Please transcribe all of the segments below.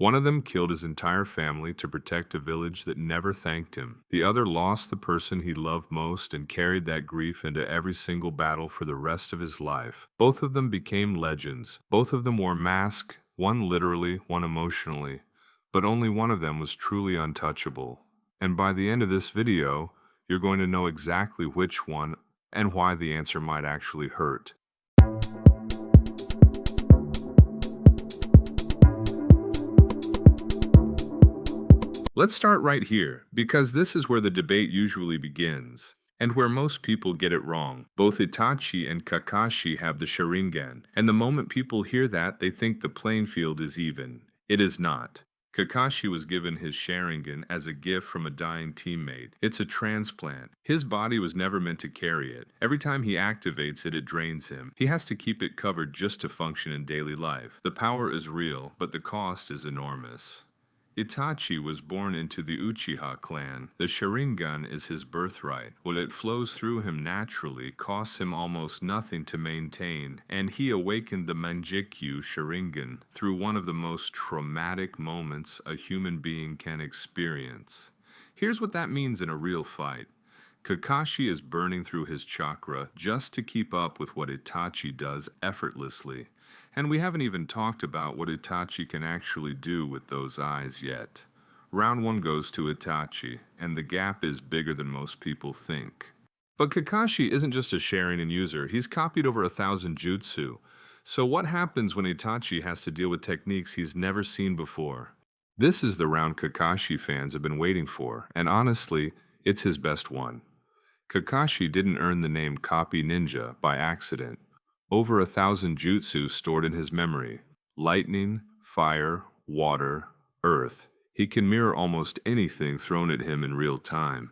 One of them killed his entire family to protect a village that never thanked him. The other lost the person he loved most and carried that grief into every single battle for the rest of his life. Both of them became legends. Both of them wore masks, one literally, one emotionally. But only one of them was truly untouchable. And by the end of this video, you're going to know exactly which one and why the answer might actually hurt. Let's start right here, because this is where the debate usually begins, and where most people get it wrong. Both Itachi and Kakashi have the Sharingan, and the moment people hear that, they think the playing field is even. It is not. Kakashi was given his Sharingan as a gift from a dying teammate. It's a transplant. His body was never meant to carry it. Every time he activates it, it drains him. He has to keep it covered just to function in daily life. The power is real, but the cost is enormous. Itachi was born into the Uchiha clan. The Sharingan is his birthright. While it flows through him naturally, costs him almost nothing to maintain, and he awakened the Manjikyu Sharingan through one of the most traumatic moments a human being can experience. Here's what that means in a real fight. Kakashi is burning through his chakra just to keep up with what Itachi does effortlessly. And we haven't even talked about what Itachi can actually do with those eyes yet. Round 1 goes to Itachi, and the gap is bigger than most people think. But Kakashi isn't just a Sharingan user, he's copied over 1,000 jutsu. So what happens when Itachi has to deal with techniques he's never seen before? This is the round Kakashi fans have been waiting for, and honestly, it's his best one. Kakashi didn't earn the name Copy Ninja by accident. Over 1,000 jutsu stored in his memory. Lightning, fire, water, earth. He can mirror almost anything thrown at him in real time.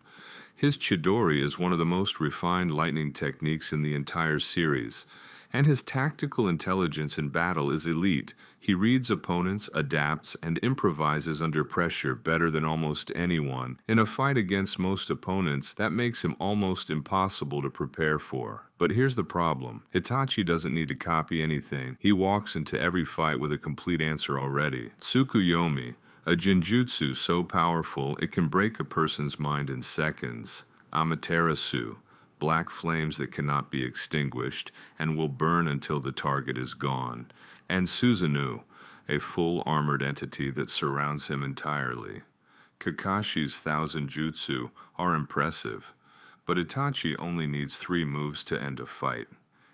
His Chidori is one of the most refined lightning techniques in the entire series, and his tactical intelligence in battle is elite. He reads opponents, adapts, and improvises under pressure better than almost anyone. In a fight against most opponents, that makes him almost impossible to prepare for. But here's the problem. Itachi doesn't need to copy anything. He walks into every fight with a complete answer already. Tsukuyomi, a genjutsu so powerful it can break a person's mind in seconds. Amaterasu, black flames that cannot be extinguished and will burn until the target is gone. And Susanoo, a full armored entity that surrounds him entirely. Kakashi's 1,000 jutsu are impressive, but Itachi only needs 3 moves to end a fight.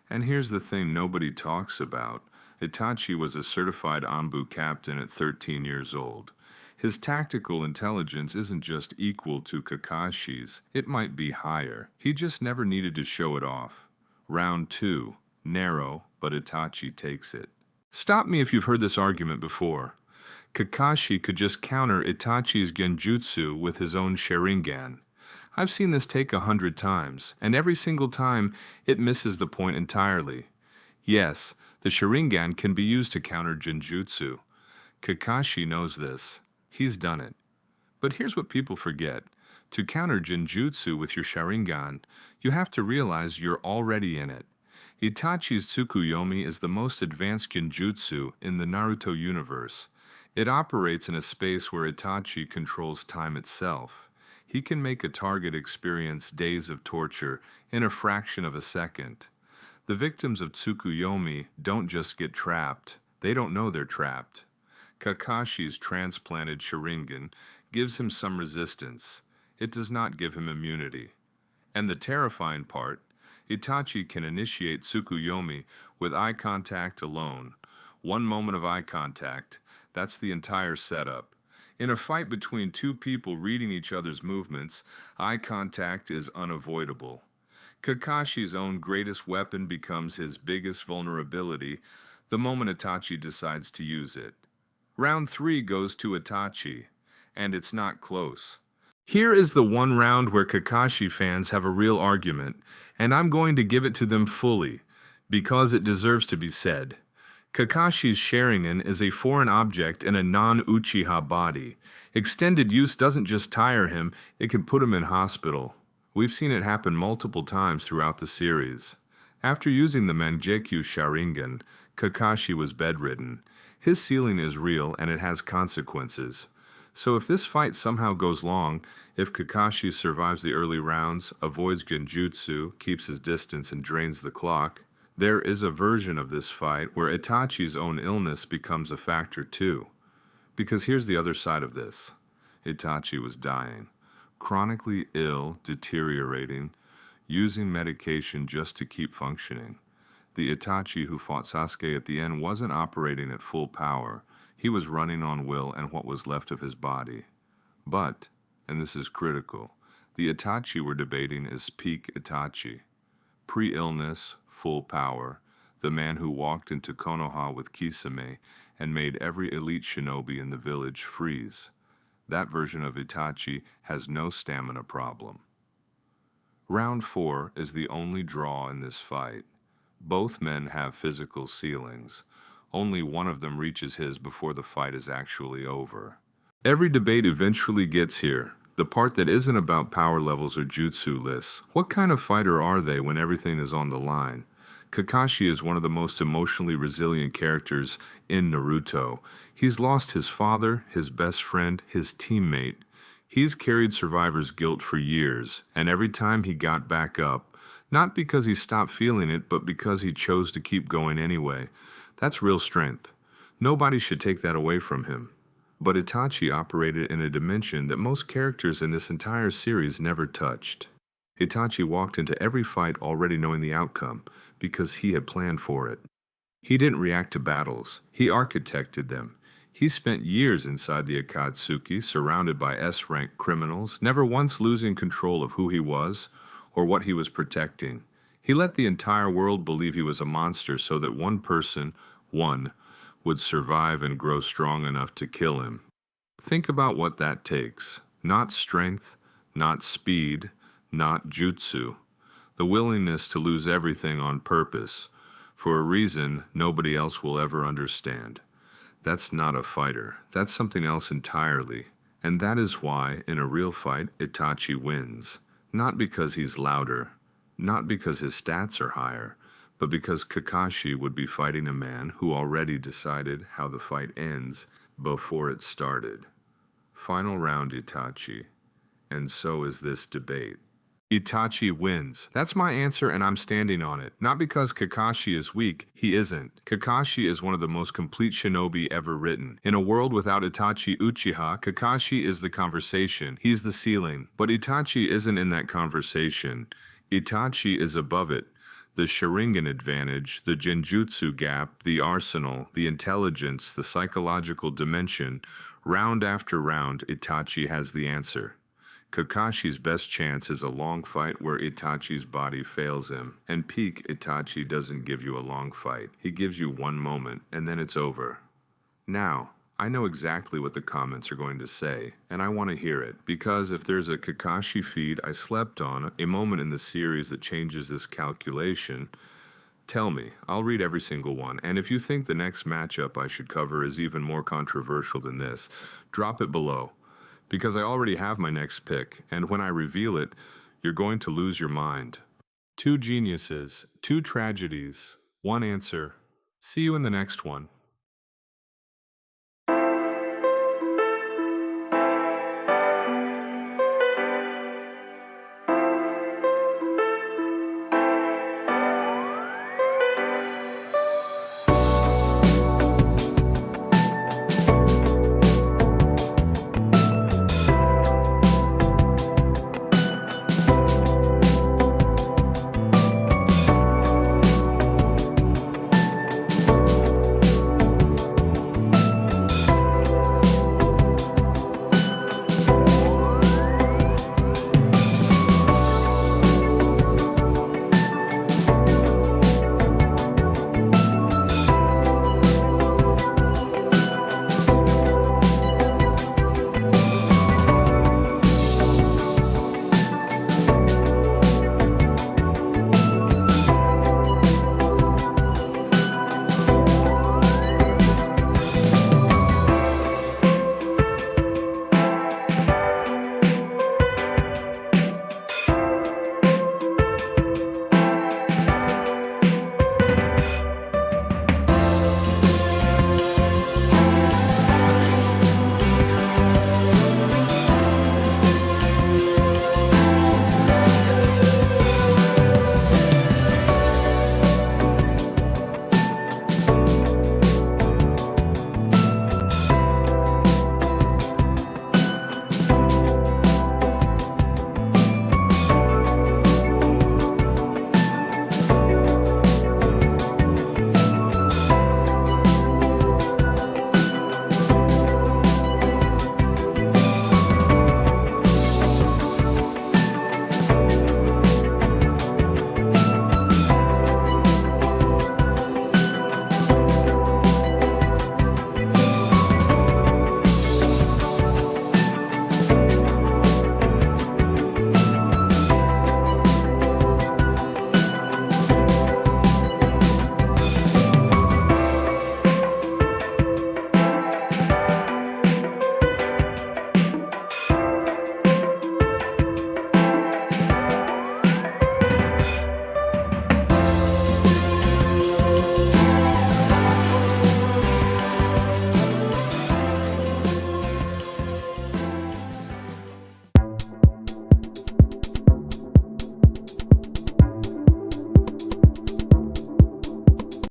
And here's the thing nobody talks about. Itachi was a certified Anbu captain at 13 years old. His tactical intelligence isn't just equal to Kakashi's, it might be higher. He just never needed to show it off. Round 2. Narrow, but Itachi takes it. Stop me if you've heard this argument before. Kakashi could just counter Itachi's Genjutsu with his own Sharingan. I've seen this take 100 times, and every single time it misses the point entirely. Yes, the Sharingan can be used to counter Genjutsu. Kakashi knows this. He's done it. But here's what people forget. To counter Genjutsu with your Sharingan, you have to realize you're already in it. Itachi's Tsukuyomi is the most advanced Genjutsu in the Naruto universe. It operates in a space where Itachi controls time itself. He can make a target experience days of torture in a fraction of a second. The victims of Tsukuyomi don't just get trapped, they don't know they're trapped. Kakashi's transplanted Sharingan gives him some resistance. It does not give him immunity. And the terrifying part, Itachi can initiate Tsukuyomi with eye contact alone. 1 moment of eye contact, that's the entire setup. In a fight between 2 people reading each other's movements, eye contact is unavoidable. Kakashi's own greatest weapon becomes his biggest vulnerability the moment Itachi decides to use it. Round 3 goes to Itachi, and it's not close. Here is the one round where Kakashi fans have a real argument, and I'm going to give it to them fully, because it deserves to be said. Kakashi's Sharingan is a foreign object in a non-Uchiha body. Extended use doesn't just tire him, it can put him in hospital. We've seen it happen multiple times throughout the series. After using the Manjekyu Sharingan, Kakashi was bedridden. His ceiling is real and it has consequences. So if this fight somehow goes long, if Kakashi survives the early rounds, avoids Genjutsu, keeps his distance and drains the clock, there is a version of this fight where Itachi's own illness becomes a factor too. Because here's the other side of this. Itachi was dying, chronically ill, deteriorating, using medication just to keep functioning. The Itachi who fought Sasuke at the end wasn't operating at full power. He was running on will and what was left of his body. But, and this is critical, the Itachi we're debating is peak Itachi. Pre-illness, full power, the man who walked into Konoha with Kisame and made every elite shinobi in the village freeze. That version of Itachi has no stamina problem. Round 4 is the only draw in this fight. Both men have physical ceilings. Only one of them reaches his before the fight is actually over. Every debate eventually gets here, the part that isn't about power levels or jutsu lists. What kind of fighter are they when everything is on the line? Kakashi is one of the most emotionally resilient characters in Naruto. He's lost his father, his best friend, his teammate. He's carried survivor's guilt for years, and every time he got back up, not because he stopped feeling it, but because he chose to keep going anyway. That's real strength. Nobody should take that away from him. But Itachi operated in a dimension that most characters in this entire series never touched. Itachi walked into every fight already knowing the outcome, because he had planned for it. He didn't react to battles, he architected them. He spent years inside the Akatsuki, surrounded by S-rank criminals, never once losing control of who he was or what he was protecting. He let the entire world believe he was a monster so that one person, would survive and grow strong enough to kill him. Think about what that takes. Not strength, not speed, not jutsu. The willingness to lose everything on purpose, for a reason nobody else will ever understand. That's not a fighter. That's something else entirely. And that is why, in a real fight, Itachi wins. Not because he's louder, not because his stats are higher, but because Kakashi would be fighting a man who already decided how the fight ends before it started. Final round, Itachi. And so is this debate. Itachi wins. That's my answer and I'm standing on it. Not because Kakashi is weak, he isn't. Kakashi is one of the most complete shinobi ever written. In a world without Itachi Uchiha, Kakashi is the conversation. He's the ceiling. But Itachi isn't in that conversation. Itachi is above it. The Sharingan advantage, the Genjutsu gap, the arsenal, the intelligence, the psychological dimension. Round after round, Itachi has the answer. Kakashi's best chance is a long fight where Itachi's body fails him, and peak Itachi doesn't give you a long fight. He gives you one moment, and then it's over. Now, I know exactly what the comments are going to say, and I want to hear it, because if there's a Kakashi feed I slept on, a moment in the series that changes this calculation, tell me. I'll read every single one, and if you think the next matchup I should cover is even more controversial than this, drop it below. Because I already have my next pick, and when I reveal it, you're going to lose your mind. 2 geniuses, 2 tragedies, 1 answer. See you in the next one.